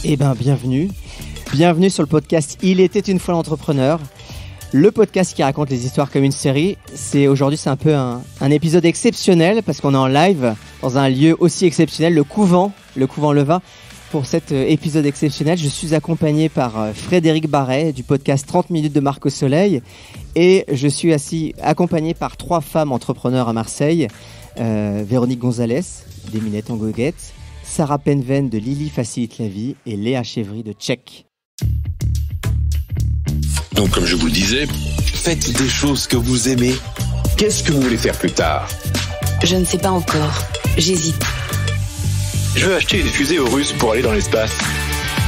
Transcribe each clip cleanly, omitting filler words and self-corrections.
Eh bien, bienvenue. Bienvenue sur le podcast Il était une fois l'entrepreneur. Le podcast qui raconte les histoires comme une série. Aujourd'hui, c'est un peu un épisode exceptionnel parce qu'on est en live dans un lieu aussi exceptionnel, le couvent Leva. Pour cet épisode exceptionnel, je suis accompagné par Frédéric Barret du podcast 30 minutes de Marc au Soleil. Et je suis accompagné par 3 femmes entrepreneurs à Marseille. Véronique Gonzalez, des Minettes en Goguette, Sarah Penven de Lily Facilite la Vie et Léa Chevry de Check. Donc, comme je vous le disais, faites des choses que vous aimez. Qu'est-ce que vous voulez faire plus tard? Je ne sais pas encore. J'hésite. Je veux acheter une fusée aux Russes pour aller dans l'espace.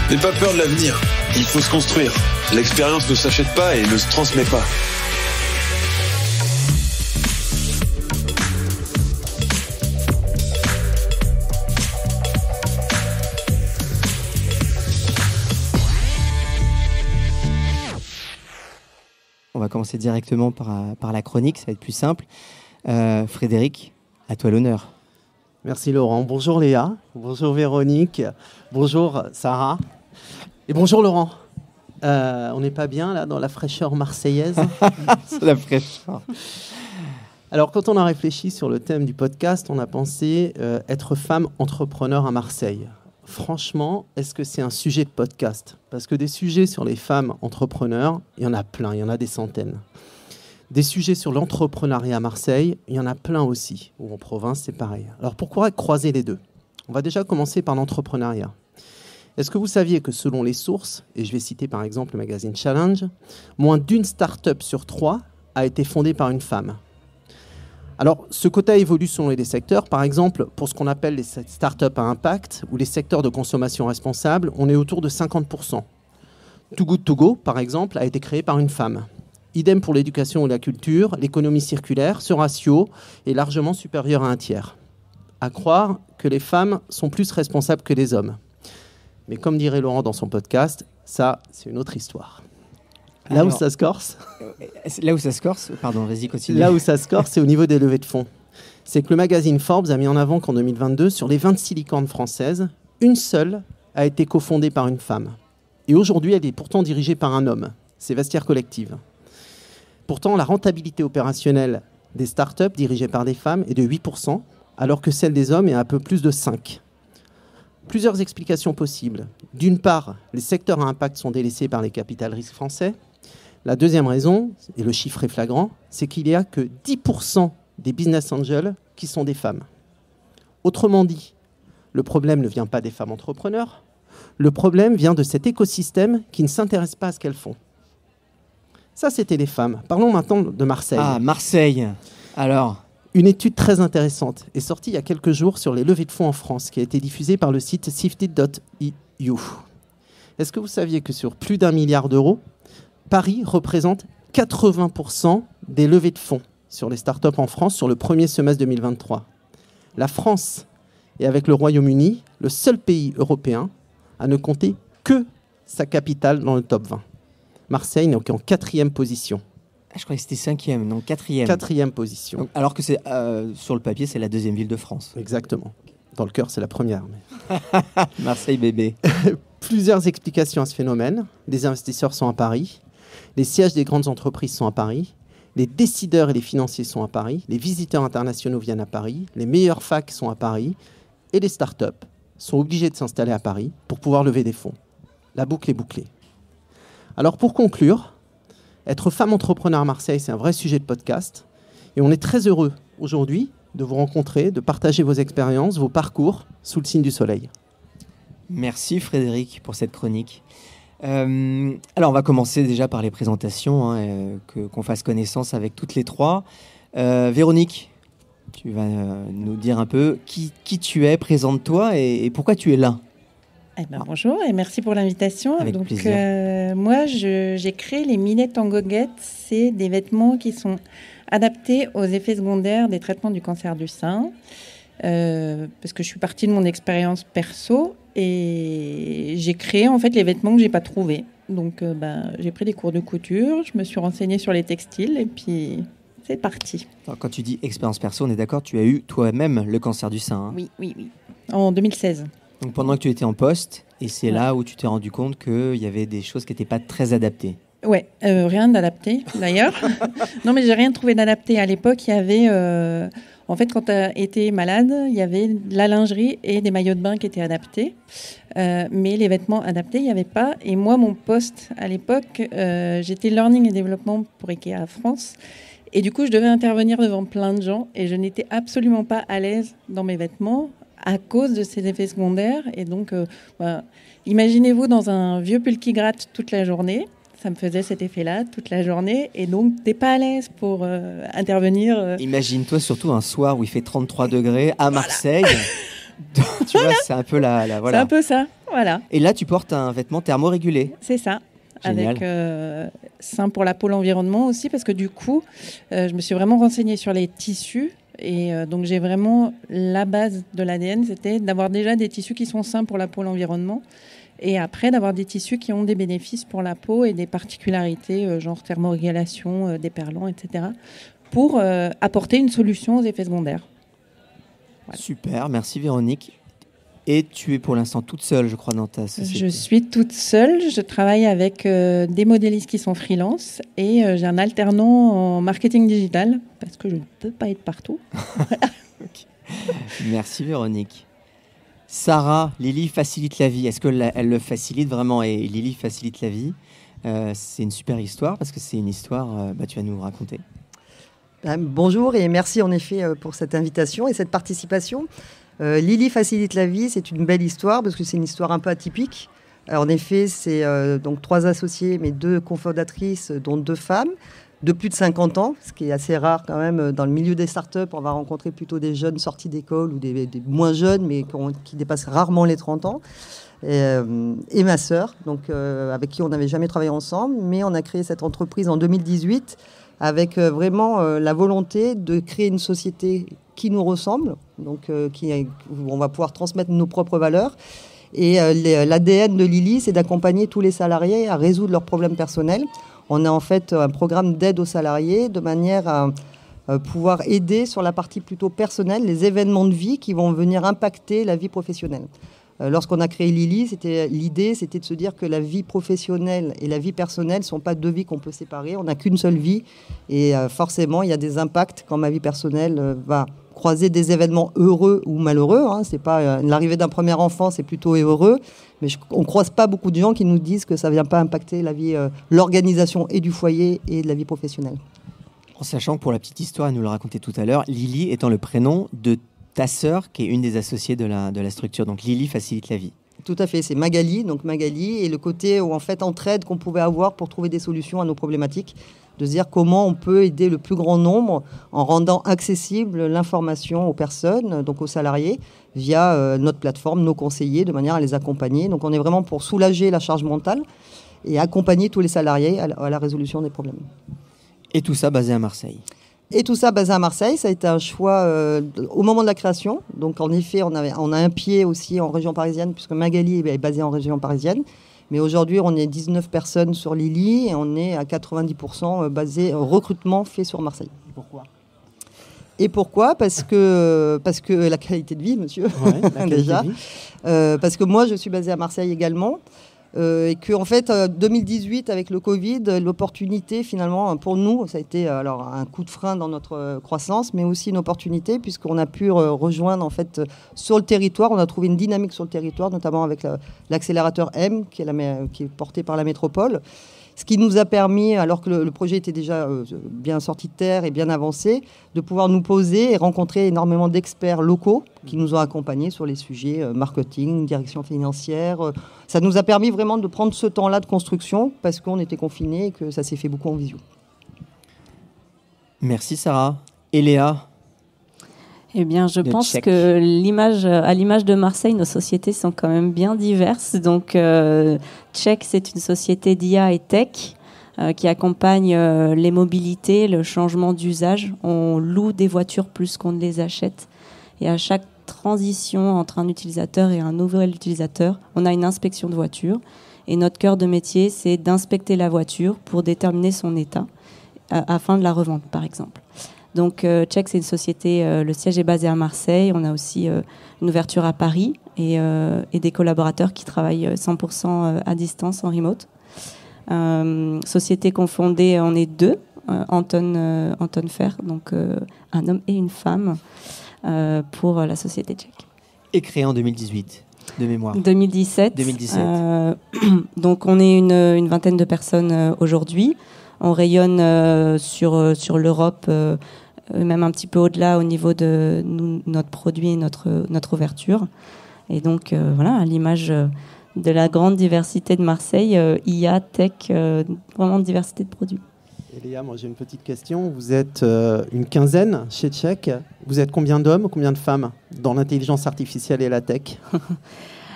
N'aie pas peur de l'avenir. Il faut se construire. L'expérience ne s'achète pas et ne se transmet pas. On va commencer directement par la chronique, ça va être plus simple. Frédéric, à toi l'honneur. Merci Laurent. Bonjour Léa, bonjour Véronique, bonjour Sarah et bonjour Laurent. On n'est pas bien là dans la fraîcheur marseillaise? C'est la fraîcheur. Alors quand on a réfléchi sur le thème du podcast, on a pensé être femme entrepreneur à Marseille. Franchement, est-ce que c'est un sujet de podcast? Parce que des sujets sur les femmes entrepreneurs, il y en a plein, il y en a des centaines. Des sujets sur l'entrepreneuriat à Marseille, il y en a plein aussi, ou en province, c'est pareil. Alors pourquoi croiser les deux? On va déjà commencer par l'entrepreneuriat. Est-ce que vous saviez que selon les sources, et je vais citer par exemple le magazine Challenge, moins d'une start-up sur 3 a été fondée par une femme? Alors, ce quota évolue selon les secteurs. Par exemple, pour ce qu'on appelle les start-up à impact ou les secteurs de consommation responsable, on est autour de 50%. Too Good To Go, par exemple, a été créé par une femme. Idem pour l'éducation ou la culture, l'économie circulaire, ce ratio est largement supérieur à un tiers. À croire que les femmes sont plus responsables que les hommes. Mais comme dirait Laurent dans son podcast, ça, c'est une autre histoire. Là où ça se corse, pardon, vas-y, continue. Là où ça se corse, c'est au niveau des levées de fonds. C'est que le magazine Forbes a mis en avant qu'en 2022, sur les 26 licornes françaises, une seule a été cofondée par une femme. Et aujourd'hui, elle est pourtant dirigée par un homme. C'est Vestiaire Collective. Pourtant, la rentabilité opérationnelle des startups dirigées par des femmes est de 8%, alors que celle des hommes est à un peu plus de 5%. Plusieurs explications possibles. D'une part, les secteurs à impact sont délaissés par les capital risques français. La deuxième raison, et le chiffre est flagrant, c'est qu'il n'y a que 10% des business angels qui sont des femmes. Autrement dit, le problème ne vient pas des femmes entrepreneurs, le problème vient de cet écosystème qui ne s'intéresse pas à ce qu'elles font. Ça, c'était les femmes. Parlons maintenant de Marseille. Ah, Marseille. Alors, une étude très intéressante est sortie il y a quelques jours sur les levées de fonds en France, qui a été diffusée par le site sifted.eu. Est-ce que vous saviez que sur plus d'1 milliard d'euros, Paris représente 80% des levées de fonds sur les startups en France sur le premier semestre 2023. La France est, avec le Royaume-Uni, le seul pays européen à ne compter que sa capitale dans le top 20. Marseille n'est qu'en 4e position. Je croyais que c'était 5e, non 4e. 4e position. Donc, alors que c'est, sur le papier, c'est la 2e ville de France. Exactement. Dans le cœur, c'est la première. Mais... Marseille bébé. Plusieurs explications à ce phénomène. Les investisseurs sont à Paris. Les sièges des grandes entreprises sont à Paris. Les décideurs et les financiers sont à Paris. Les visiteurs internationaux viennent à Paris. Les meilleures facs sont à Paris. Et les startups sont obligés de s'installer à Paris pour pouvoir lever des fonds. La boucle est bouclée. Alors pour conclure, être femme entrepreneur à Marseille, c'est un vrai sujet de podcast. Et on est très heureux aujourd'hui de vous rencontrer, de partager vos expériences, vos parcours sous le signe du soleil. Merci Frédéric pour cette chronique. Alors on va commencer déjà par les présentations, qu'on fasse connaissance avec toutes les 3. Véronique, tu vas nous dire un peu qui tu es, présente-toi et pourquoi tu es là. Bonjour et merci pour l'invitation. Avec plaisir. Moi, j'ai créé les Minettes en Goguette. C'est des vêtements qui sont adaptés aux effets secondaires des traitements du cancer du sein. Parce que je suis partie de mon expérience perso et j'ai créé en fait les vêtements que j'ai pas trouvés. Donc j'ai pris des cours de couture, je me suis renseignée sur les textiles et puis c'est parti. Alors, quand tu dis expérience perso, on est d'accord, tu as eu toi-même le cancer du sein. Oui. En 2016. Donc pendant que tu étais en poste, et c'est là où tu t'es rendu compte qu'il y avait des choses qui n'étaient pas très adaptées. Ouais, rien d'adapté d'ailleurs. Non, mais j'ai rien trouvé d'adapté. À l'époque, il y avait, en fait, quand tu as été malade, il y avait de la lingerie et des maillots de bain qui étaient adaptés. Mais les vêtements adaptés, il n'y avait pas. Et moi, mon poste à l'époque, j'étais learning et développement pour IKEA France. Et du coup, je devais intervenir devant plein de gens. Et je n'étais absolument pas à l'aise dans mes vêtements à cause de ces effets secondaires. Et donc, imaginez-vous dans un vieux pull qui gratte toute la journée. Ça me faisait cet effet-là toute la journée. Et donc, t'es pas à l'aise pour intervenir. Imagine-toi surtout un soir où il fait 33 degrés à Marseille. Tu vois, c'est un peu voilà. C'est un peu ça, voilà. Et là, tu portes un vêtement thermorégulé. C'est ça. Génial. Avec sain pour la peau, l'environnement aussi, parce que du coup, je me suis vraiment renseignée sur les tissus. Et donc, j'ai vraiment la base de l'ADN, c'était d'avoir déjà des tissus qui sont sains pour la peau, l'environnement. Et après, d'avoir des tissus qui ont des bénéfices pour la peau et des particularités, genre thermorégulation, déperlant, etc., pour apporter une solution aux effets secondaires. Voilà. Super, merci Véronique. Et tu es pour l'instant toute seule, je crois, dans ta société. Je suis toute seule. Je travaille avec des modélistes qui sont freelance et j'ai un alternant en marketing digital parce que je ne peux pas être partout. Okay. Merci Véronique. Sarah, Lily facilite la vie. Est-ce qu'elle le facilite vraiment? Et Lily facilite la vie. C'est une super histoire parce que c'est une histoire, tu vas nous raconter. Bonjour et merci en effet pour cette invitation et cette participation. Lily facilite la vie, c'est une belle histoire parce que c'est une histoire un peu atypique. En effet, c'est donc 3 associés, mais 2 cofondatrices, dont 2 femmes, de plus de 50 ans, ce qui est assez rare quand même. Dans le milieu des startups, on va rencontrer plutôt des jeunes sortis d'école ou des moins jeunes, mais qui dépassent rarement les 30 ans. Et ma sœur, donc, avec qui on n'avait jamais travaillé ensemble, mais on a créé cette entreprise en 2018 avec vraiment la volonté de créer une société qui nous ressemble, donc où on va pouvoir transmettre nos propres valeurs. Et l'ADN de Lily, c'est d'accompagner tous les salariés à résoudre leurs problèmes personnels. On a en fait un programme d'aide aux salariés de manière à pouvoir aider sur la partie plutôt personnelle, les événements de vie qui vont venir impacter la vie professionnelle. Lorsqu'on a créé Lily, l'idée c'était de se dire que la vie professionnelle et la vie personnelle ne sont pas 2 vies qu'on peut séparer. On n'a qu'une seule vie et forcément il y a des impacts quand ma vie personnelle va croiser des événements heureux ou malheureux. C'est pas l'arrivée d'un premier enfant, c'est plutôt heureux, mais on croise pas beaucoup de gens qui nous disent que ça vient pas impacter la vie, l'organisation et du foyer et de la vie professionnelle. En sachant que pour la petite histoire, elle nous l'a raconté tout à l'heure, Lily étant le prénom de ta sœur qui est une des associées de la structure. Donc Lily facilite la vie. Tout à fait, c'est Magali, et le côté où en fait entraide qu'on pouvait avoir pour trouver des solutions à nos problématiques, de se dire comment on peut aider le plus grand nombre en rendant accessible l'information aux personnes, donc aux salariés, via notre plateforme, nos conseillers, de manière à les accompagner. Donc on est vraiment pour soulager la charge mentale et accompagner tous les salariés à la résolution des problèmes. Et tout ça basé à Marseille. Et tout ça basé à Marseille, ça a été un choix au moment de la création. Donc en effet, on a un pied aussi en région parisienne, puisque Magali est basée en région parisienne. Mais aujourd'hui, on est 19 personnes sur Lily et on est à 90% basé recrutement fait sur Marseille. Pourquoi parce que la qualité de vie, monsieur, déjà. Parce que moi, je suis basée à Marseille également. Et qu'en fait, 2018, avec le Covid, l'opportunité, finalement, pour nous, ça a été alors, un coup de frein dans notre croissance, mais aussi une opportunité, puisqu'on a pu rejoindre, en fait, sur le territoire, on a trouvé une dynamique sur le territoire, notamment avec l'accélérateur M, qui est porté par la métropole. Ce qui nous a permis, alors que le projet était déjà bien sorti de terre et bien avancé, de pouvoir nous poser et rencontrer énormément d'experts locaux qui nous ont accompagnés sur les sujets marketing, direction financière. Ça nous a permis vraiment de prendre ce temps-là de construction parce qu'on était confinés et que ça s'est fait beaucoup en visio. Merci Sarah. Et Léa? Eh bien, je pense que à l'image de Marseille, nos sociétés sont quand même bien diverses. Donc, Check, c'est une société d'IA et tech qui accompagne les mobilités, le changement d'usage. On loue des voitures plus qu'on ne les achète. Et à chaque transition entre un utilisateur et un nouvel utilisateur, on a une inspection de voiture. Et notre cœur de métier, c'est d'inspecter la voiture pour déterminer son état afin de la revendre, par exemple. Donc, Check, c'est une société, le siège est basé à Marseille. On a aussi une ouverture à Paris et des collaborateurs qui travaillent 100% à distance, en remote. Société confondée, on est 2. Anton Fer, donc un homme et une femme pour la société tchèque. Et créé en 2018, de mémoire. 2017. Donc on est une vingtaine de personnes aujourd'hui. On rayonne sur l'Europe, même un petit peu au-delà au niveau de notre produit et notre ouverture. Et donc voilà, à l'image de la grande diversité de Marseille, IA, tech, vraiment diversité de produits. Et Léa, moi j'ai une petite question. Vous êtes une quinzaine chez Tchèque. Vous êtes combien d'hommes, combien de femmes dans l'intelligence artificielle et la tech?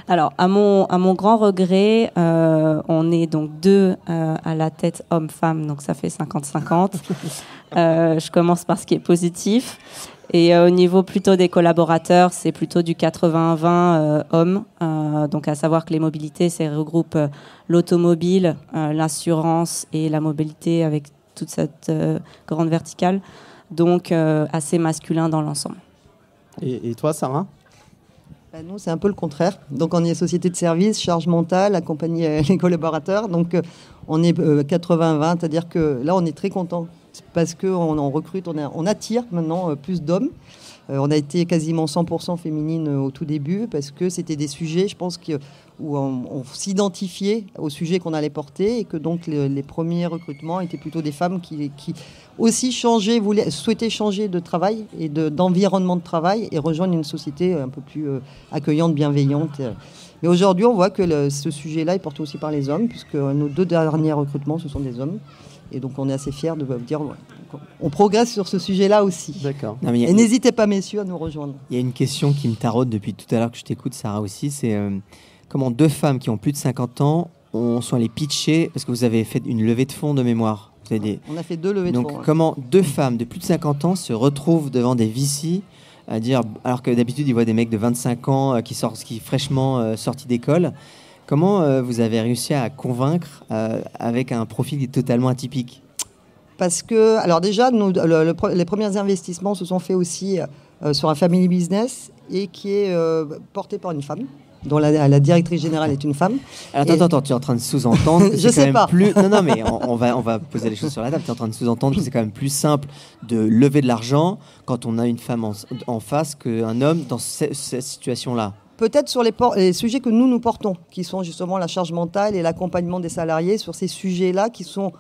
Alors, à mon grand regret, on est donc 2 à la tête homme-femme, donc ça fait 50-50. Je commence par ce qui est positif. Et au niveau plutôt des collaborateurs, c'est plutôt du 80-20 hommes. Donc à savoir que les mobilités, ça regroupe l'automobile, l'assurance et la mobilité avec toute cette grande verticale. Donc assez masculin dans l'ensemble. Et toi, Sarah? Nous, c'est un peu le contraire. Donc, on est société de service, charge mentale, accompagner les collaborateurs. Donc, on est 80-20, c'est-à-dire que là, on est très content parce qu'on recrute, on attire maintenant plus d'hommes. On a été quasiment 100% féminine au tout début parce que c'était des sujets, je pense, où on s'identifiait aux sujets qu'on allait porter et que donc les premiers recrutements étaient plutôt des femmes qui aussi souhaitaient changer de travail et d'environnement de travail et rejoindre une société un peu plus accueillante, bienveillante. Mais aujourd'hui, on voit que ce sujet-là est porté aussi par les hommes puisque nos 2 derniers recrutements, ce sont des hommes. Et donc, on est assez fiers de dire on progresse sur ce sujet-là aussi. D'accord. Et n'hésitez pas, messieurs, à nous rejoindre. Il y a une question qui me taraude depuis tout à l'heure que je t'écoute, Sarah aussi. C'est comment 2 femmes qui ont plus de 50 ans sont allées pitcher, parce que vous avez fait une levée de fonds de mémoire. On a fait 2 levées de fonds. Donc, comment 2 femmes de plus de 50 ans se retrouvent devant des VC à dire, alors que d'habitude, ils voient des mecs de 25 ans qui fraîchement sortis d'école. Comment vous avez réussi à convaincre avec un profil totalement atypique? Parce que, alors déjà, les premiers investissements se sont faits aussi sur un family business et qui est porté par une femme, dont la directrice générale est une femme. Alors, attends, tu es en train de sous-entendre que je sais quand pas. Même plus... Non, mais on va poser les choses sur la table. Tu es en train de sous-entendre que c'est quand même plus simple de lever de l'argent quand on a une femme en face qu'un homme dans cette situation-là. Peut-être sur les sujets que nous portons, qui sont justement la charge mentale et l'accompagnement des salariés sur ces sujets-là qui sont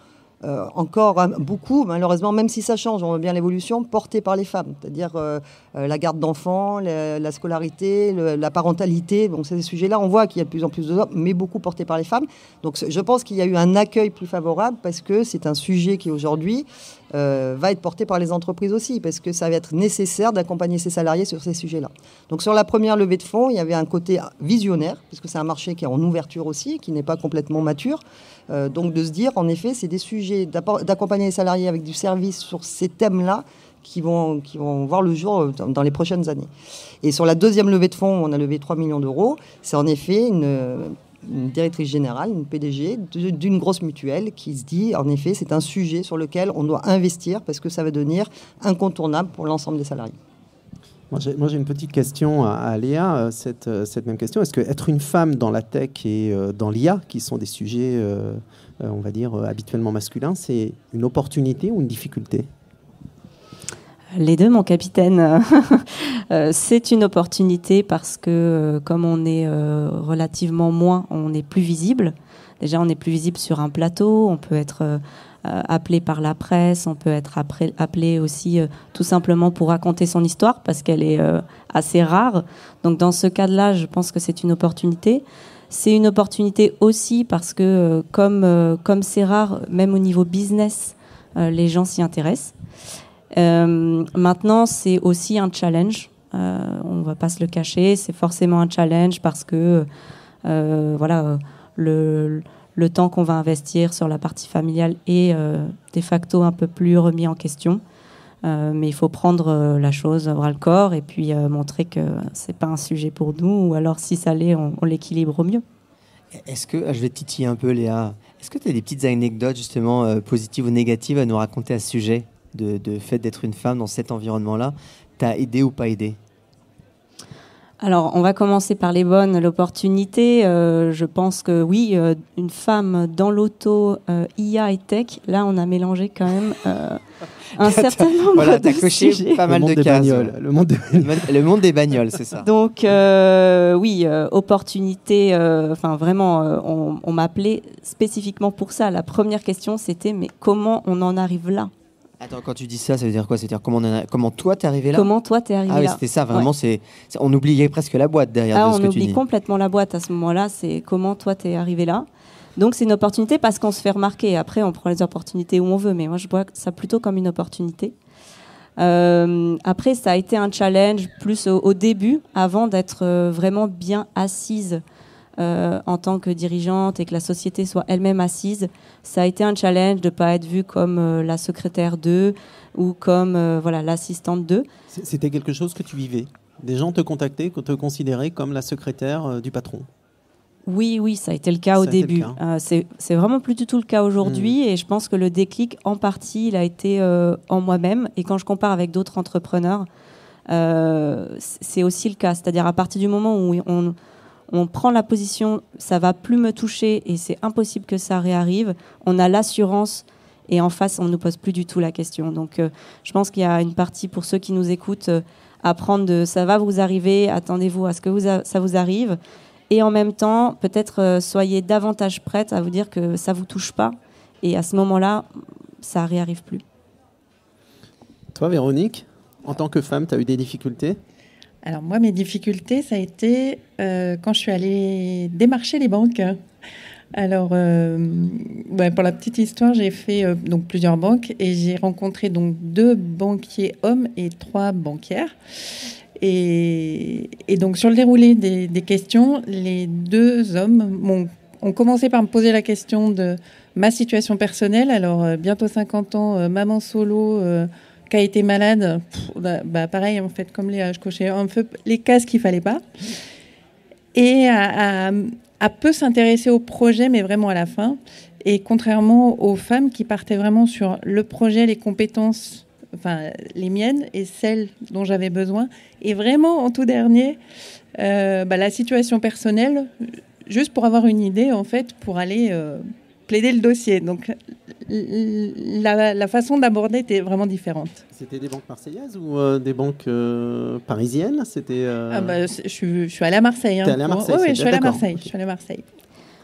encore beaucoup, malheureusement, même si ça change, on voit bien l'évolution, portée par les femmes. C'est-à-dire la garde d'enfants, la scolarité, la parentalité. Donc, c'est ces sujets-là, on voit qu'il y a de plus en plus d'hommes, mais beaucoup portés par les femmes. Donc, je pense qu'il y a eu un accueil plus favorable parce que c'est un sujet qui, aujourd'hui, va être porté par les entreprises aussi, parce que ça va être nécessaire d'accompagner ces salariés sur ces sujets-là. Donc, sur la première levée de fonds, il y avait un côté visionnaire, parce que c'est un marché qui est en ouverture aussi, qui n'est pas complètement mature. Donc, de se dire, en effet, c'est des sujets d'accompagner les salariés avec du service sur ces thèmes-là qui vont voir le jour dans les prochaines années. Et sur la deuxième levée de fonds, on a levé 3 millions d'euros. C'est en effet une directrice générale, une PDG d'une grosse mutuelle qui se dit, en effet, c'est un sujet sur lequel on doit investir parce que ça va devenir incontournable pour l'ensemble des salariés. Moi, j'ai une petite question à Léa, cette même question. Est-ce qu'être une femme dans la tech et dans l'IA, qui sont des sujets, on va dire, habituellement masculins, c'est une opportunité ou une difficulté ? Les deux, mon capitaine. C'est une opportunité parce que comme on est relativement moins, on est plus visible. Déjà, on est plus visible sur un plateau, on peut être appelé par la presse, on peut être appelé aussi tout simplement pour raconter son histoire parce qu'elle est assez rare. Donc dans ce cas-là, je pense que c'est une opportunité. C'est une opportunité aussi parce que comme c'est rare, même au niveau business, les gens s'y intéressent. Maintenant, c'est aussi un challenge. On ne va pas se le cacher. C'est forcément un challenge parce que voilà, le temps qu'on va investir sur la partie familiale est de facto un peu plus remis en question. Mais il faut prendre la chose à bras-le-corps et puis montrer que c'est pas un sujet pour nous, ou alors si ça l'est, on l'équilibre au mieux. Est-ce que, je vais te titiller un peu, Léa, est-ce que tu as des petites anecdotes justement positives ou négatives à nous raconter à ce sujet de fait d'être une femme dans cet environnement-là? T'as aidé ou pas aidé? Alors, on va commencer par les bonnes, l'opportunité. Je pense que oui, une femme dans l'auto, IA et tech, là, on a mélangé quand même un certain nombre voilà, de t'as coché sujets. pas mal de cases. Le monde des bagnoles, c'est ça. Donc, oui, opportunité. Enfin, vraiment, on m'a appelé spécifiquement pour ça. La première question, c'était, mais comment on en arrive là ? Attends, quand tu dis ça, ça veut dire quoi? C'est-à-dire comment toi t'es arrivé là? Comment toi t'es arrivé là? Ah oui, là? c'était ça, vraiment, on oubliait presque la boîte derrière de ce que tu dis. On oublie complètement la boîte à ce moment-là, c'est comment toi t'es arrivé là. Donc c'est une opportunité parce qu'on se fait remarquer. Après, on prend les opportunités où on veut, mais moi je vois ça plutôt comme une opportunité. Après, ça a été un challenge plus au début, avant d'être vraiment bien assise en tant que dirigeante et que la société soit elle-même assise. Ça a été un challenge de ne pas être vue comme la secrétaire d'eux ou comme l'assistante d'eux. C'était quelque chose que tu vivais? Des gens te contactaient, te considéraient comme la secrétaire du patron? Oui, ça a été le cas au début. C'est vraiment plus du tout le cas aujourd'hui et je pense que le déclic, en partie, il a été en moi-même. Et quand je compare avec d'autres entrepreneurs, c'est aussi le cas. C'est-à-dire à partir du moment où on prend la position, ça va plus me toucher et c'est impossible que ça réarrive, on a l'assurance et en face, on ne nous pose plus du tout la question. Donc, je pense qu'il y a une partie pour ceux qui nous écoutent à prendre de ça va vous arriver, attendez-vous à ce que ça vous arrive. Et en même temps, peut-être soyez davantage prête à vous dire que ça ne vous touche pas. Et à ce moment-là, ça ne réarrive plus. Toi, Véronique, en tant que femme, tu as eu des difficultés? Alors moi, mes difficultés, ça a été quand je suis allée démarcher les banques. Alors, pour la petite histoire, j'ai fait donc plusieurs banques et j'ai rencontré donc 2 banquiers hommes et 3 banquières. Et donc, sur le déroulé des questions, les 2 hommes ont commencé par me poser la question de ma situation personnelle. Alors, bientôt 50 ans, maman solo, qui a été malade. Pareil, en fait, comme Léa, je cochais un peu les cases qu'il ne fallait pas. Et à peu s'intéresser au projet, mais vraiment à la fin. Et contrairement aux femmes qui partaient vraiment sur le projet, les compétences, enfin les miennes et celles dont j'avais besoin. Et vraiment, en tout dernier, la situation personnelle, juste pour avoir une idée, en fait, pour aller plaider le dossier. Donc, la façon d'aborder était vraiment différente. C'était des banques marseillaises ou des banques parisiennes? C'était. Je suis allée à Marseille. Hein, T'es allée à Marseille? Oui, je suis allée à Marseille. Je suis allée à Marseille.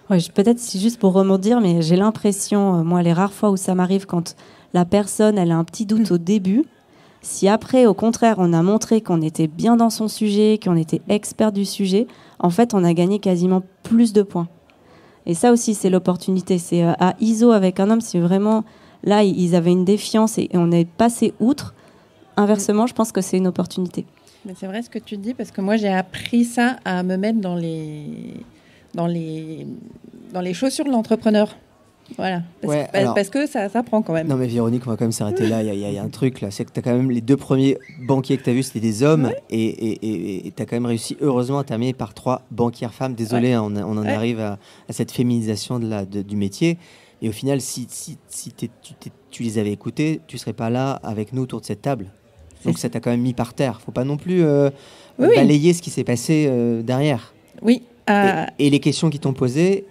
Ouais, peut-être c'est juste pour rebondir, mais j'ai l'impression, moi, les rares fois où ça m'arrive, quand la personne, elle a un petit doute au début, si après, au contraire, on a montré qu'on était bien dans son sujet, qu'on était expert du sujet, en fait, on a gagné quasiment plus de points. Et ça aussi, c'est l'opportunité. C'est à ISO avec un homme, c'est vraiment... Là, ils avaient une défiance et on est passé outre. Inversement, je pense que c'est une opportunité. Mais c'est vrai ce que tu dis, parce que moi, j'ai appris ça à me mettre dans les chaussures de l'entrepreneur. Voilà. Parce que ça prend quand même. Non, mais Véronique, on va quand même s'arrêter là. Il y a un truc là. C'est que tu as quand même les 2 premiers banquiers que tu as vus, c'était des hommes. Ouais. Et tu as quand même réussi, heureusement, à terminer par 3 banquières femmes. Désolé, on en arrive à cette féminisation du métier. Et au final, si tu les avais écoutés, tu ne serais pas là avec nous autour de cette table. Donc ça t'a quand même mis par terre. Il ne faut pas non plus balayer ce qui s'est passé derrière. Oui. Et les questions qu'ils t'ont posées,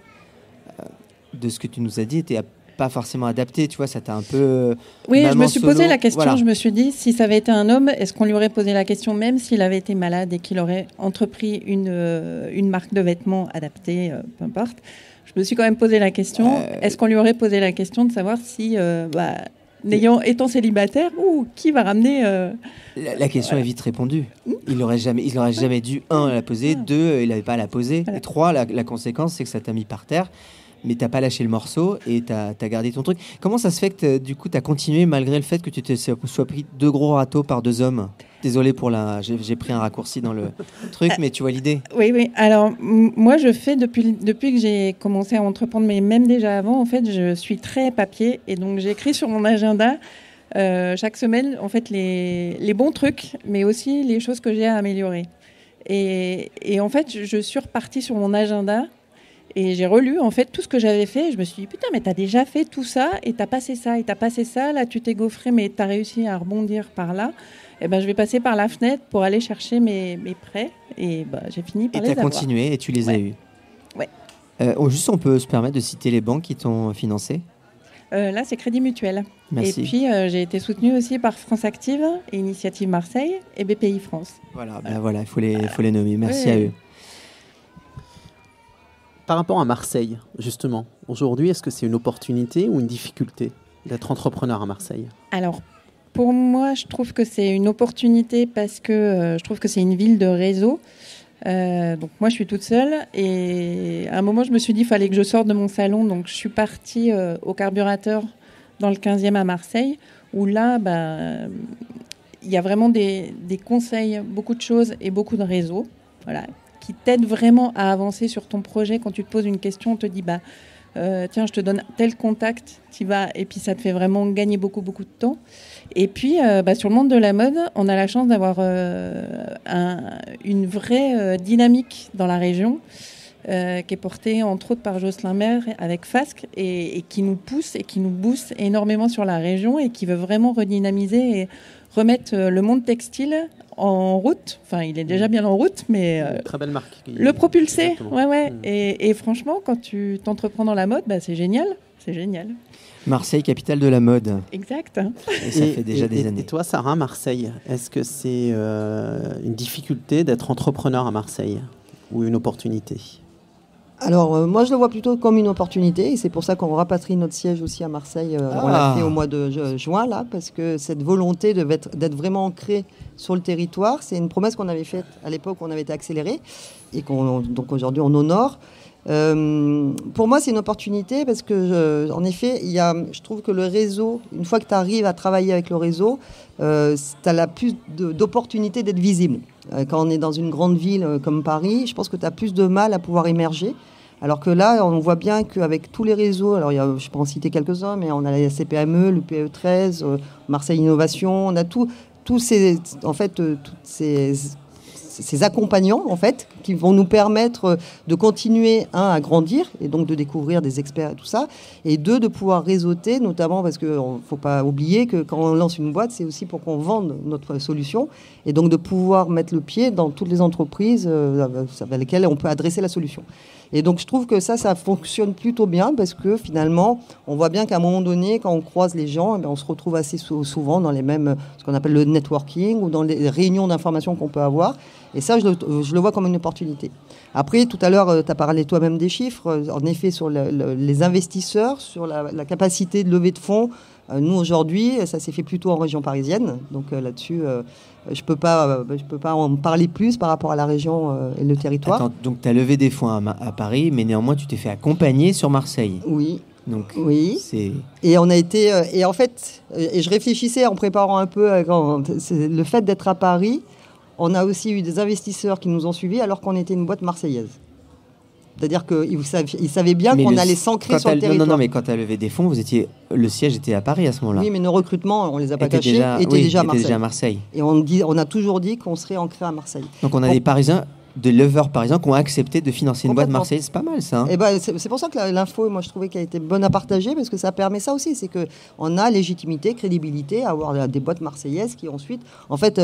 de ce que tu nous as dit, n'étaient pas forcément adaptées. Tu vois, ça t'a un peu... Oui, je me suis posé la question. Voilà. Je me suis dit, si ça avait été un homme, est-ce qu'on lui aurait posé la question, même s'il avait été malade et qu'il aurait entrepris une marque de vêtements adaptée, peu importe. Je me suis quand même posé la question, est-ce qu'on lui aurait posé la question de savoir si, étant célibataire, qui va ramener... La question est vite répondue. Il n'aurait jamais dû, 1, la poser, 2, il n'avait pas à la poser, et 3, la conséquence, c'est que ça t'a mis par terre, mais tu n'as pas lâché le morceau et tu as gardé ton truc. Comment ça se fait que du coup, tu as continué malgré le fait que tu te sois pris 2 gros râteaux par 2 hommes? Désolé pour j'ai pris un raccourci dans le truc, mais tu vois l'idée. Oui. Alors, moi, je fais depuis que j'ai commencé à entreprendre, mais même déjà avant, en fait, je suis très papier. Et donc, j'écris sur mon agenda chaque semaine, en fait, les bons trucs, mais aussi les choses que j'ai à améliorer. Et en fait, je suis repartie sur mon agenda et j'ai relu, en fait, tout ce que j'avais fait. Et je me suis dit, putain, mais t'as déjà fait tout ça et t'as passé ça et t'as passé ça. Là, tu t'es gaufré, mais t'as réussi à rebondir par là. je vais passer par la fenêtre pour aller chercher mes prêts. Et j'ai fini par les avoir. Et tu as continué et tu les as eus. Ouais. Juste, on peut se permettre de citer les banques qui t'ont financé? Là, c'est Crédit Mutuel. Merci. Et puis, j'ai été soutenue aussi par France Active, et Initiative Marseille et BPI France. Voilà, il faut les nommer. Merci à eux. Par rapport à Marseille, justement, aujourd'hui, est-ce que c'est une opportunité ou une difficulté d'être entrepreneur à Marseille? Alors, pour moi, je trouve que c'est une opportunité parce que je trouve que c'est une ville de réseau. Donc moi, je suis toute seule et à un moment, je me suis dit qu'il fallait que je sorte de mon salon. Donc, je suis partie au Carburateur dans le 15e à Marseille, où là, il y a vraiment des conseils, beaucoup de choses et beaucoup de réseaux. Voilà, qui t'aide vraiment à avancer sur ton projet. Quand tu te poses une question, on te dit tiens, je te donne tel contact, tu vas, et puis ça te fait vraiment gagner beaucoup de temps. Et puis sur le monde de la mode, on a la chance d'avoir une vraie dynamique dans la région qui est portée entre autres par Jocelyn Maire avec Fasque et qui nous pousse et qui nous booste énormément sur la région et qui veut vraiment redynamiser et remettre le monde textile en route. Enfin, il est déjà bien en route, mais très belle marque. Le propulser, ouais. Et franchement, quand tu t'entreprends dans la mode, c'est génial, c'est génial. Marseille, capitale de la mode. Exact. Et ça fait déjà des années. Et toi, Sarah, Marseille, est-ce que c'est une difficulté d'être entrepreneur à Marseille ou une opportunité? Alors, moi, je le vois plutôt comme une opportunité. Et c'est pour ça qu'on rapatrie notre siège aussi à Marseille. On l'a fait au mois de juin, là, parce que cette volonté d'être vraiment ancré sur le territoire, c'est une promesse qu'on avait faite à l'époque où on avait été accéléré et donc aujourd'hui, on honore. Pour moi, c'est une opportunité parce que, en effet, je trouve que le réseau, une fois que tu arrives à travailler avec le réseau, tu as plus d'opportunités d'être visible. Quand on est dans une grande ville comme Paris, je pense que tu as plus de mal à pouvoir émerger. Alors que là, on voit bien qu'avec tous les réseaux, alors je peux en citer quelques-uns, mais on a la CPME, le PE13, Marseille Innovation, on a tous ces accompagnants en fait qui vont nous permettre de continuer à grandir et donc de découvrir des experts et tout ça, et deux, de pouvoir réseauter, notamment parce que faut pas oublier que quand on lance une boîte, c'est aussi pour qu'on vende notre solution et donc de pouvoir mettre le pied dans toutes les entreprises avec lesquelles on peut adresser la solution. Et donc je trouve que ça fonctionne plutôt bien parce que finalement on voit bien qu'à un moment donné, quand on croise les gens, on se retrouve assez souvent dans les mêmes, ce qu'on appelle le networking ou dans les réunions d'information qu'on peut avoir. Et ça, je le vois comme une opportunité. Après, tout à l'heure, tu as parlé toi-même des chiffres. En effet, sur les investisseurs, sur la capacité de lever de fonds, nous, aujourd'hui, ça s'est fait plutôt en région parisienne. Donc là-dessus, je peux pas en parler plus par rapport à la région et le territoire. Attends, donc tu as levé des fonds à Paris, mais néanmoins, tu t'es fait accompagner sur Marseille. Oui. Donc, oui. C'est... Et on a été... et en fait, je réfléchissais en préparant un peu le fait d'être à Paris. On a aussi eu des investisseurs qui nous ont suivis alors qu'on était une boîte marseillaise. C'est-à-dire qu'ils savaient bien qu'on allait s'ancrer sur le territoire. Non, mais quand tu as levé des fonds, le siège était à Paris à ce moment-là. Oui, mais nos recrutements, on ne les a pas cachés, étaient déjà à Marseille. Et on a toujours dit qu'on serait ancré à Marseille. Donc on a des Parisiens, des leveurs parisiens qui ont accepté de financer une boîte marseillaise. C'est pas mal ça. Et c'est pour ça que l'info, moi je trouvais qu'elle était bonne à partager parce que ça permet ça aussi. C'est qu'on a légitimité, crédibilité à avoir des boîtes marseillaises qui ensuite, en fait,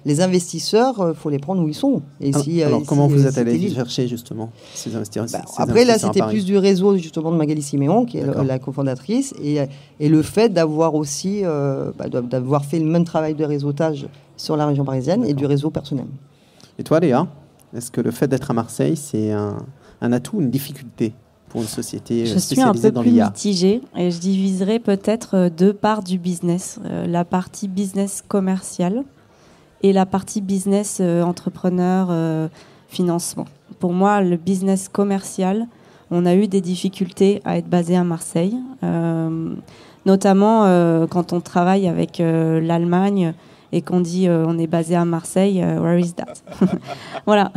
les investisseurs, il faut les prendre où ils sont. Et alors comment vous êtes allé chercher justement ces investisseurs? Après là, c'était plus du réseau justement de Magali Siméon qui est la cofondatrice et le fait d'avoir aussi d'avoir fait le même travail de réseautage sur la région parisienne et du réseau personnel. Et toi, Léa? Est-ce que le fait d'être à Marseille, c'est un atout ou une difficulté pour une société spécialisée dans l'IA? Je suis un peu plus mitigée et je diviserai peut-être deux parts du business. La partie business commercial et la partie business entrepreneur financement. Pour moi, le business commercial, on a eu des difficultés à être basé à Marseille, notamment quand on travaille avec l'Allemagne et qu'on dit on est basé à Marseille, where is that? Voilà.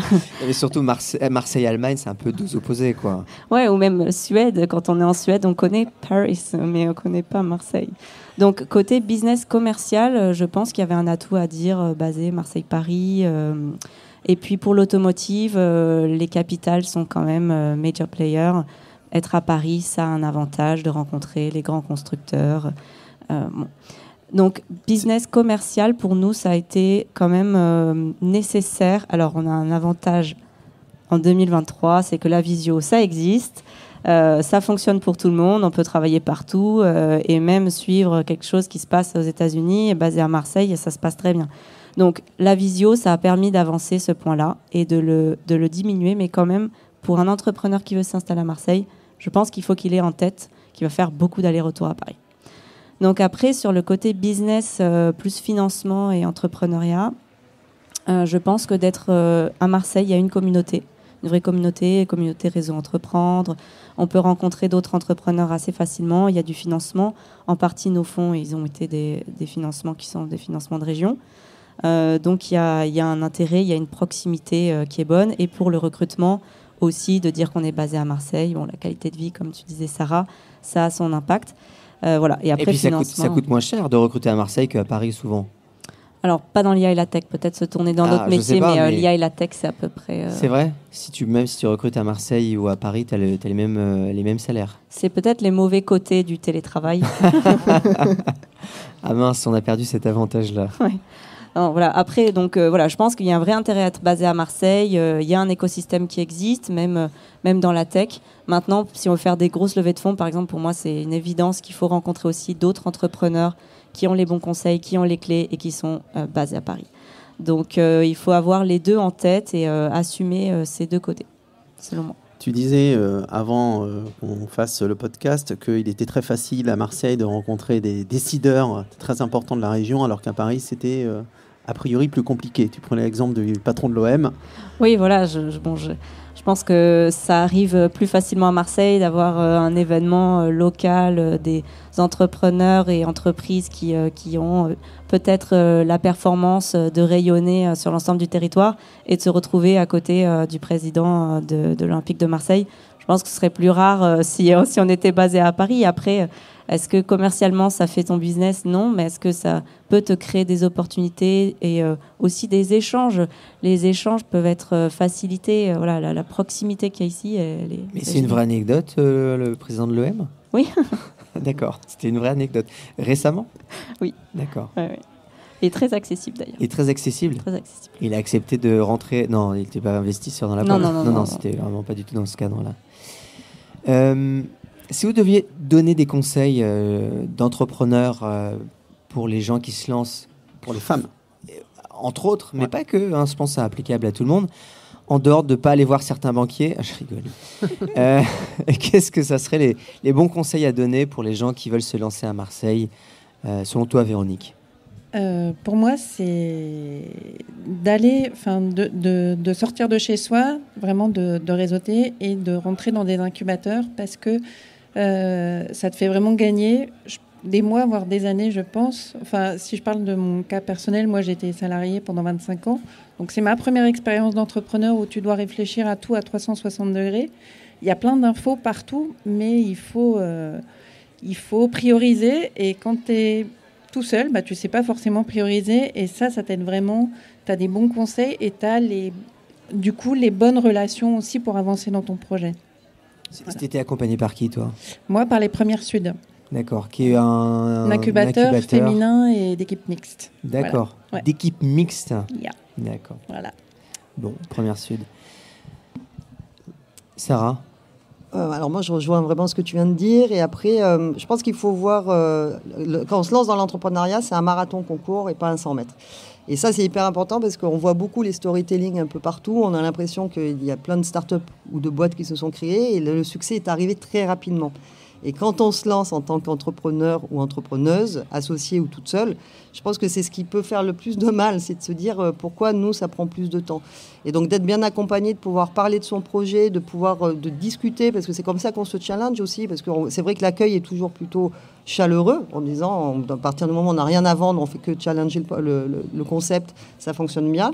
Et surtout Marseille-Allemagne, c'est un peu deux opposés, quoi. Ouais, ou même Suède. Quand on est en Suède, on connaît Paris, mais on connaît pas Marseille. Donc côté business commercial, je pense qu'il y avait un atout à dire basé Marseille-Paris. Et puis pour l'automotive, les capitales sont quand même major players. Être à Paris, ça a un avantage de rencontrer les grands constructeurs. Bon. Donc, business commercial, pour nous, ça a été quand même nécessaire. Alors, on a un avantage en 2023, c'est que la visio, ça existe. Ça fonctionne pour tout le monde. On peut travailler partout et même suivre quelque chose qui se passe aux États-Unis, basé à Marseille, et ça se passe très bien. Donc, la visio, ça a permis d'avancer ce point-là et de le diminuer. Mais quand même, pour un entrepreneur qui veut s'installer à Marseille, je pense qu'il faut qu'il ait en tête qu'il va faire beaucoup d'allers-retours à Paris. Donc après, sur le côté business, plus financement et entrepreneuriat, je pense que d'être à Marseille, il y a une vraie communauté réseau entreprendre. On peut rencontrer d'autres entrepreneurs assez facilement. Il y a du financement. En partie, nos fonds, ils ont été des financements qui sont des financements de région. Donc il y a un intérêt, il y a une proximité qui est bonne. Et pour le recrutement aussi, de dire qu'on est basé à Marseille, bon, la qualité de vie, comme tu disais Sarah, ça a son impact. Voilà. Et après, puis ça coûte moins cher de recruter à Marseille qu'à Paris souvent. Alors, pas dans l'IA et la tech, peut-être se tourner dans d'autres métiers, mais l'IA et la tech, c'est à peu près... C'est vrai ? Même si tu recrutes à Marseille ou à Paris, tu as les mêmes salaires. C'est peut-être les mauvais côtés du télétravail. Ah mince, on a perdu cet avantage-là. Ouais. Alors, voilà. Après, donc, voilà, je pense qu'il y a un vrai intérêt à être basé à Marseille. Il y a un écosystème qui existe, même dans la tech. Maintenant, si on veut faire des grosses levées de fonds, par exemple, pour moi, c'est une évidence qu'il faut rencontrer aussi d'autres entrepreneurs qui ont les bons conseils, qui ont les clés et qui sont basés à Paris. Donc, il faut avoir les deux en tête et assumer ces deux côtés, selon moi. Tu disais avant qu'on fasse le podcast qu'il était très facile à Marseille de rencontrer des décideurs très importants de la région, alors qu'à Paris, c'était a priori plus compliqué. Tu prenais l'exemple du patron de l'OM. Oui, voilà. Je pense que ça arrive plus facilement à Marseille d'avoir un événement local, des entrepreneurs et entreprises qui ont peut-être la performance de rayonner sur l'ensemble du territoire et de se retrouver à côté du président de l'Olympique de Marseille. Je pense que ce serait plus rare si on était basé à Paris. Après, est-ce que commercialement ça fait ton business ? Non, mais est-ce que ça peut te créer des opportunités et aussi des échanges ? Les échanges peuvent être facilités. Voilà, la proximité qu'il y a ici. Mais c'est une vraie anecdote, le président de l'OM ? Oui. D'accord, c'était une vraie anecdote. Récemment ? Oui. D'accord. Ouais. Et très accessible d'ailleurs. Et très accessible ? Très accessible. Il a accepté de rentrer... Non, il n'était pas investisseur dans la boîte. Non, c'était vraiment pas du tout dans ce cadre-là. Si vous deviez donner des conseils d'entrepreneurs pour les gens qui se lancent, pour les femmes, entre autres, mais pas que, je pense que c'est applicable à tout le monde, en dehors de ne pas aller voir certains banquiers, je rigole, qu'est-ce que ça serait les bons conseils à donner pour les gens qui veulent se lancer à Marseille, selon toi, Véronique ? Pour moi, c'est d'aller, de sortir de chez soi, vraiment de réseauter et de rentrer dans des incubateurs parce que ça te fait vraiment gagner des mois, voire des années, je pense. Enfin, si je parle de mon cas personnel, moi, j'ai été salariée pendant 25 ans. Donc, c'est ma première expérience d'entrepreneur où tu dois réfléchir à tout à 360 degrés. Il y a plein d'infos partout, mais il faut prioriser. Et quand tu es tout seul, tu ne sais pas forcément prioriser. Et ça t'aide vraiment. Tu as des bons conseils et tu as les bonnes relations aussi pour avancer dans ton projet. Voilà. Tu étais accompagné par qui, toi ? Moi, par les Premières Sud. D'accord, qui est un incubateur féminin et d'équipe mixte. D'accord, voilà. Ouais. D'équipe mixte. Yeah. D'accord. Voilà. Bon, Première Sud. Sarah ? Alors moi, je rejoins vraiment ce que tu viens de dire. Et après, je pense qu'il faut voir, quand on se lance dans l'entrepreneuriat, c'est un marathon qu'on court et pas un 100 mètres. Et ça, c'est hyper important parce qu'on voit beaucoup les storytelling un peu partout. On a l'impression qu'il y a plein de startups ou de boîtes qui se sont créées et le succès est arrivé très rapidement. Et quand on se lance en tant qu'entrepreneur ou entrepreneuse, associée ou toute seule, je pense que c'est ce qui peut faire le plus de mal, c'est de se dire pourquoi nous, ça prend plus de temps. Et donc d'être bien accompagné, de pouvoir parler de son projet, de pouvoir de discuter, parce que c'est comme ça qu'on se challenge aussi, parce que c'est vrai que l'accueil est toujours plutôt chaleureux, en disant, à partir du moment où on n'a rien à vendre, on fait que challenger le concept, ça fonctionne bien.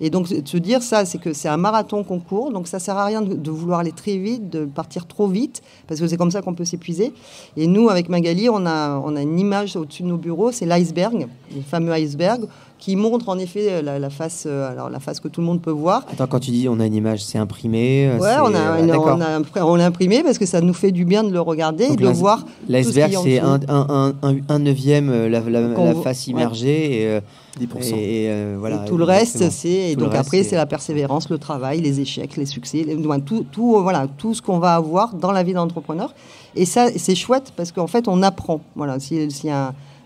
Et donc de se dire ça, c'est que c'est un marathon qu'on court, donc ça sert à rien de vouloir aller très vite, de partir trop vite, parce que c'est comme ça qu'on peut s'épuiser. Et nous, avec Magali, on a une image au-dessus de nos bureaux, c'est l'iceberg, le fameux iceberg. qui montre en effet la face que tout le monde peut voir. Attends, quand tu dis on a une image, c'est imprimé? Ouais, on l'a imprimé parce que ça nous fait du bien de le regarder. Donc, et de voir. L'iceberg, c'est un neuvième la face immergée et 10%. Voilà. Et tout le reste, c'est donc après c'est la persévérance, le travail, les échecs, les succès, tout ce qu'on va avoir dans la vie d'entrepreneur. Et ça, c'est chouette parce qu'en fait, on apprend. Voilà,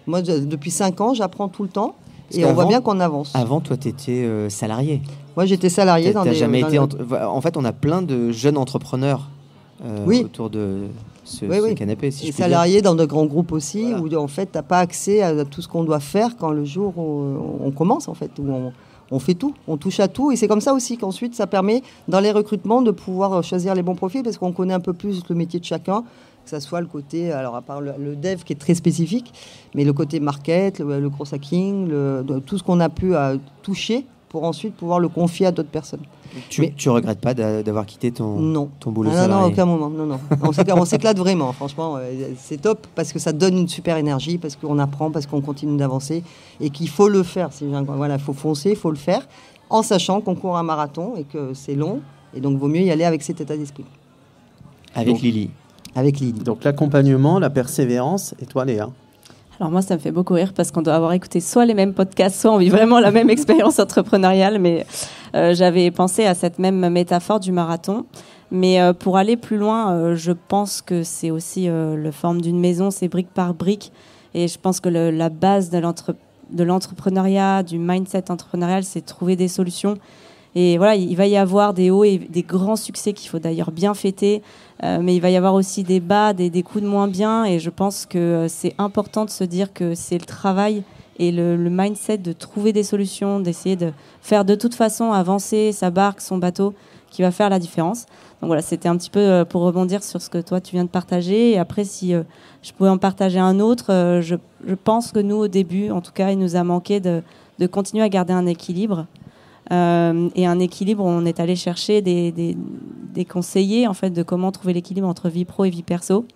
moi, depuis 5 ans, j'apprends tout le temps. Et on voit bien qu'on avance. Avant, toi, tu étais salarié. Moi, j'étais salarié dans des... En fait, on a plein de jeunes entrepreneurs autour de ce canapé. Si et salarié dans de grands groupes aussi, où en fait, tu n'as pas accès à tout ce qu'on doit faire quand le jour où on commence, en fait, où on fait tout, on touche à tout. Et c'est comme ça aussi qu'ensuite, ça permet, dans les recrutements, de pouvoir choisir les bons profils, parce qu'on connaît un peu plus le métier de chacun. Que ça soit le côté, alors à part le dev qui est très spécifique, mais le côté market, le cross hacking, tout ce qu'on a pu toucher pour ensuite pouvoir le confier à d'autres personnes. Tu regrettes pas d'avoir quitté ton boulot salarié? Non, aucun moment. Non. On s'éclate vraiment, franchement. C'est top parce que ça donne une super énergie, parce qu'on apprend, parce qu'on continue d'avancer et qu'il faut le faire. Voilà, il faut foncer, il faut le faire en sachant qu'on court un marathon et que c'est long. Et donc, vaut mieux y aller avec cet état d'esprit. Avec Lily. Donc l'accompagnement, la persévérance, et toi Léa? Alors moi, ça me fait beaucoup rire parce qu'on doit avoir écouté soit les mêmes podcasts, soit on vit vraiment la même expérience entrepreneuriale, mais j'avais pensé à cette même métaphore du marathon. Mais pour aller plus loin, je pense que c'est aussi la forme d'une maison, c'est brique par brique. Et je pense que la base de l'entrepreneuriat, du mindset entrepreneurial, c'est trouver des solutions. Et voilà, il va y avoir des hauts et des grands succès qu'il faut d'ailleurs bien fêter, mais il va y avoir aussi des bas, des coups de moins bien. Et je pense que c'est important de se dire que c'est le travail et le mindset de trouver des solutions, d'essayer de faire de toute façon avancer sa barque, son bateau, qui va faire la différence. Donc voilà, c'était un petit peu pour rebondir sur ce que toi tu viens de partager. Et après, si je pouvais en partager un autre, je pense que nous, au début, en tout cas, il nous a manqué de continuer à garder un équilibre. Et un équilibre, on est allé chercher des conseillers en fait, de comment trouver l'équilibre entre vie pro et vie perso.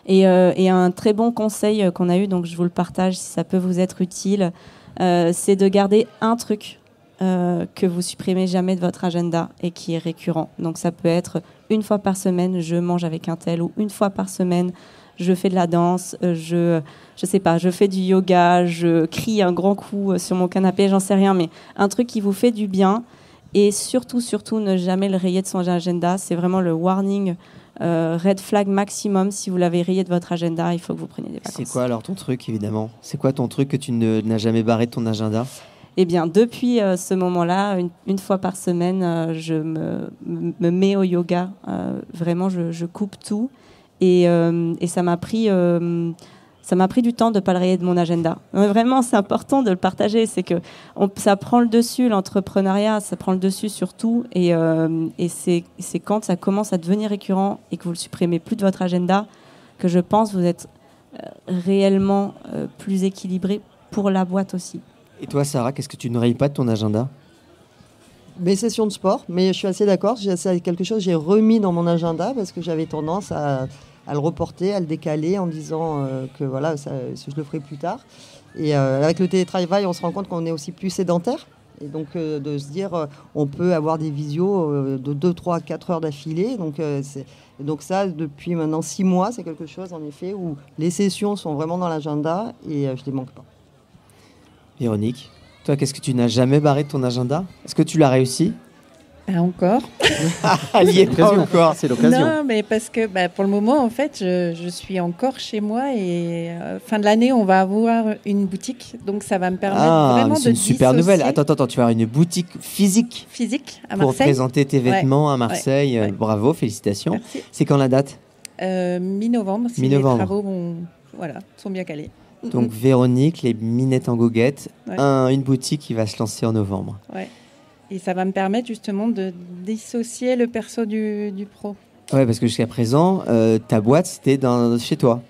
Et un très bon conseil qu'on a eu, donc je vous le partage si ça peut vous être utile, c'est de garder un truc que vous supprimez jamais de votre agenda et qui est récurrent. Donc ça peut être une fois par semaine, je mange avec un tel, ou une fois par semaine, je fais de la danse, je sais pas, je fais du yoga, je crie un grand coup sur mon canapé, j'en sais rien, mais un truc qui vous fait du bien. Et surtout, ne jamais le rayer de son agenda. C'est vraiment le warning, red flag maximum. Si vous l'avez rayé de votre agenda, il faut que vous preniez des vacances. C'est quoi alors ton truc, évidemment? C'est quoi ton truc que tu n'as jamais barré de ton agenda? Eh bien, depuis ce moment-là, une fois par semaine, je me mets au yoga. Vraiment, je coupe tout. Et ça m'a pris du temps de ne pas le rayer de mon agenda. Mais vraiment, c'est important de le partager. C'est que ça prend le dessus, l'entrepreneuriat, ça prend le dessus sur tout. Et c'est quand ça commence à devenir récurrent et que vous ne le supprimez plus de votre agenda que je pense que vous êtes réellement plus équilibré pour la boîte aussi. Et toi, Sarah, qu'est-ce que tu ne rayes pas de ton agenda? Mes sessions de sport, mais je suis assez d'accord. C'est quelque chose que j'ai remis dans mon agenda parce que j'avais tendance à le reporter, à le décaler en disant que voilà, je le ferai plus tard. Et avec le télétravail, on se rend compte qu'on est aussi plus sédentaire. Et donc de se dire, on peut avoir des visios de 2, 3, 4 heures d'affilée. Donc ça, depuis maintenant 6 mois, c'est quelque chose en effet où les sessions sont vraiment dans l'agenda et je ne les manque pas. Véronique, toi, qu'est-ce que tu n'as jamais barré de ton agenda? Est-ce que tu l'as réussi? Encore. Elle y est pas encore. C'est l'occasion. Non, mais parce que pour le moment, en fait, je suis encore chez moi et fin de l'année, on va avoir une boutique. Donc, ça va me permettre vraiment de c'est une super nouvelle. Attends, tu vas avoir une boutique physique à Marseille. Pour présenter tes vêtements à Marseille. Ouais. Bravo, félicitations. Merci. C'est quand la date? Mi-novembre. Si les travaux sont bien calés. Donc, Véronique, les minettes en goguette, une boutique qui va se lancer en novembre. Ouais. Et ça va me permettre justement de dissocier le perso du pro. Ouais, parce que jusqu'à présent, ta boîte, c'était chez toi.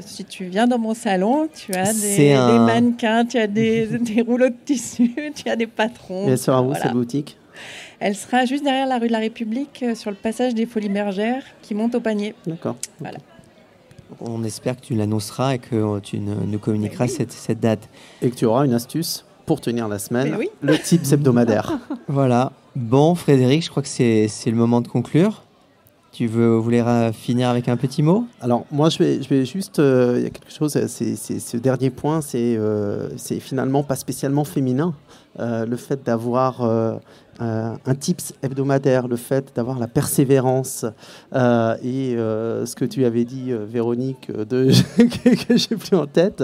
Si tu viens dans mon salon, tu as des mannequins, tu as des rouleaux de tissu, tu as des patrons. Et elle sera où, cette boutique? Elle sera juste derrière la rue de la République, sur le passage des Folies Bergères, qui monte au panier. D'accord. Voilà. On espère que tu l'annonceras et que tu nous communiqueras cette date. Et que tu auras une astuce pour tenir la semaine, Oui. le tips hebdomadaire. Voilà. Bon, Frédéric, je crois que c'est le moment de conclure. Tu voulais finir avec un petit mot ? Alors moi je vais juste, il y a quelque chose, c'est ce dernier point, c'est finalement pas spécialement féminin. Le fait d'avoir un tips hebdomadaire, le fait d'avoir la persévérance et ce que tu avais dit, Véronique, que j'ai plus en tête.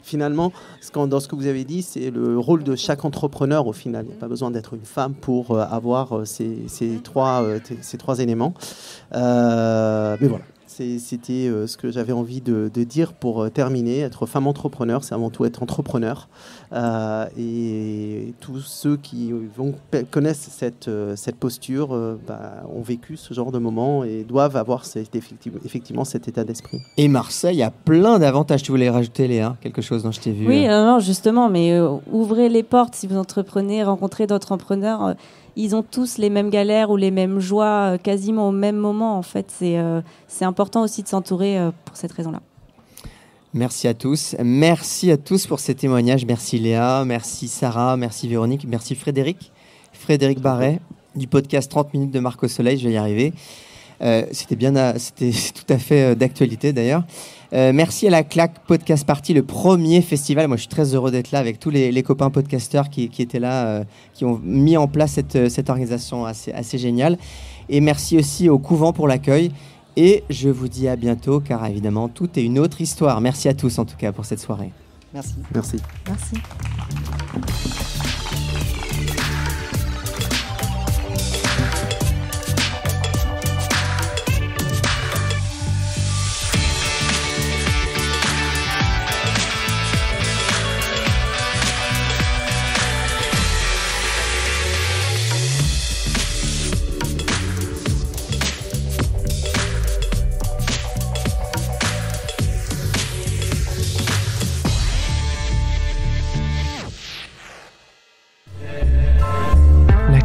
Finalement, dans ce que vous avez dit, c'est le rôle de chaque entrepreneur au final. Il n'y a pas besoin d'être une femme pour avoir ces trois éléments. Mais voilà. C'était ce que j'avais envie de dire pour terminer. Être femme entrepreneur, c'est avant tout être entrepreneur. Et tous ceux qui connaissent cette posture ont vécu ce genre de moment et doivent avoir effectivement cet état d'esprit. Et Marseille a plein d'avantages. Tu voulais rajouter, Léa, quelque chose dont je t'ai vu Oui, non, justement, mais ouvrez les portes si vous entreprenez, rencontrez d'autres entrepreneurs. Ils ont tous les mêmes galères ou les mêmes joies quasiment au même moment. En fait, c'est important aussi de s'entourer pour cette raison-là. Merci à tous. Merci à tous pour ces témoignages. Merci Léa, merci Sarah, merci Véronique, merci Frédéric. Frédéric Barret du podcast 30 minutes de Marc au Soleil, je vais y arriver. C'était tout à fait d'actualité d'ailleurs. Merci à la Claque Podcast Party, le premier festival. Moi, je suis très heureux d'être là avec tous les copains podcasteurs qui étaient là, qui ont mis en place cette organisation assez géniale. Et merci aussi au Couvent pour l'accueil. Et je vous dis à bientôt, car évidemment, tout est une autre histoire. Merci à tous, en tout cas, pour cette soirée. Merci. Merci. Merci.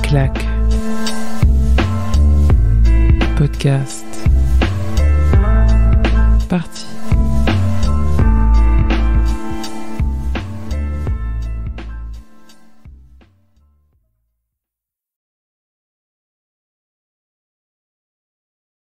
Claque. Podcast.